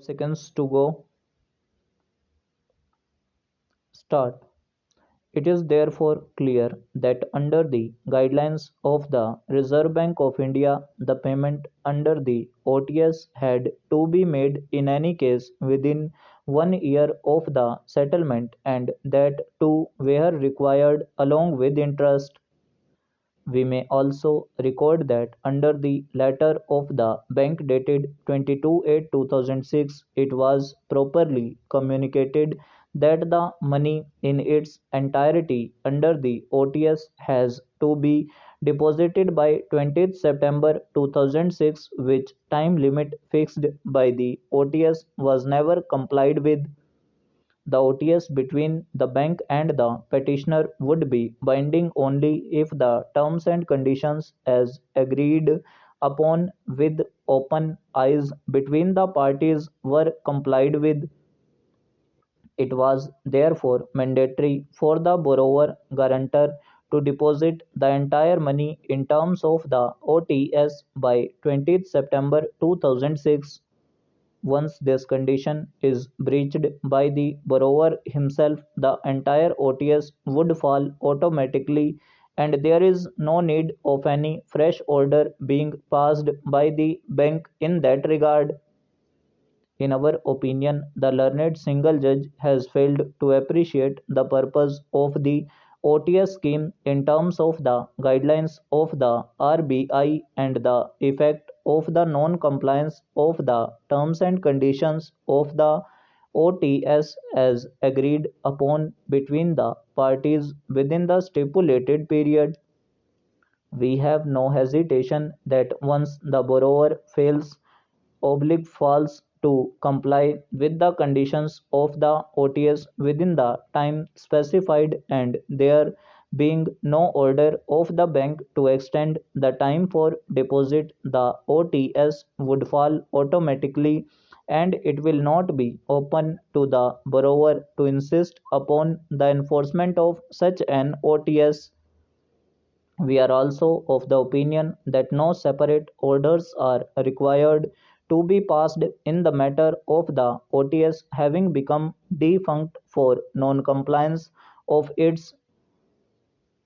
Seconds to go. Start. It is therefore clear that under the guidelines of the Reserve Bank of India, the payment under the OTS had to be made in any case within 1 year of the settlement, and that too where required along with interest. We may also record that under the letter of the bank dated 22/8/2006, it was properly communicated that the money in its entirety under the OTS has to be deposited by 20th September 2006, which time limit fixed by the OTS was never complied with. The OTS between the bank and the petitioner would be binding only if the terms and conditions as agreed upon with open eyes between the parties were complied with. It was therefore mandatory for the borrower guarantor to deposit the entire money in terms of the OTS by 20th September 2006. Once this condition is breached by the borrower himself, the entire OTS would fall automatically, and there is no need of any fresh order being passed by the bank in that regard. In our opinion, the learned single judge has failed to appreciate the purpose of the OTS scheme in terms of the guidelines of the RBI and the effect of the non-compliance of the terms and conditions of the OTS as agreed upon between the parties within the stipulated period. We have no hesitation that once the borrower fails falls to comply with the conditions of the OTS within the time specified, and there being no order of the bank to extend the time for deposit, the OTS would fall automatically, and it will not be open to the borrower to insist upon the enforcement of such an OTS. We are also of the opinion that no separate orders are required to be passed in the matter of the OTS having become defunct for non-compliance of its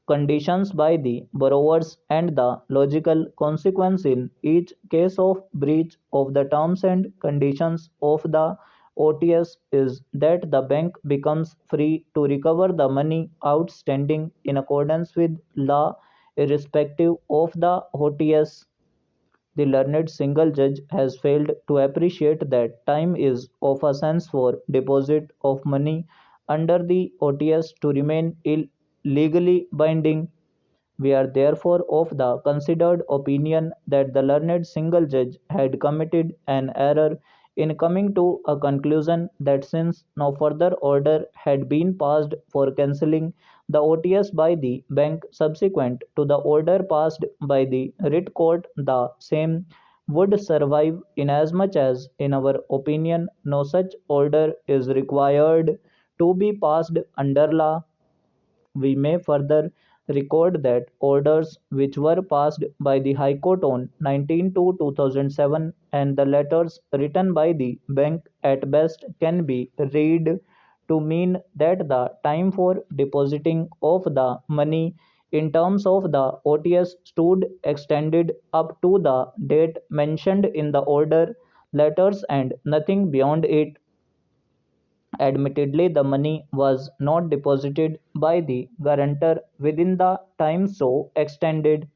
conditions by the borrowers, and the logical consequence in each case of breach of the terms and conditions of the OTS is that the bank becomes free to recover the money outstanding in accordance with law irrespective of the OTS. The learned single judge has failed to appreciate that time is of essence for deposit of money under the OTS to remain legally binding. We are therefore of the considered opinion that the learned single judge had committed an error in coming to a conclusion that since no further order had been passed for cancelling the OTS by the bank subsequent to the order passed by the writ court, the same would survive inasmuch as, in our opinion, no such order is required to be passed under law. We may further record that orders which were passed by the High Court on 19/2/2007 and the letters written by the bank at best can be read to mean that the time for depositing of the money in terms of the OTS stood extended up to the date mentioned in the order letters and nothing beyond it. Admittedly, the money was not deposited by the guarantor within the time so extended.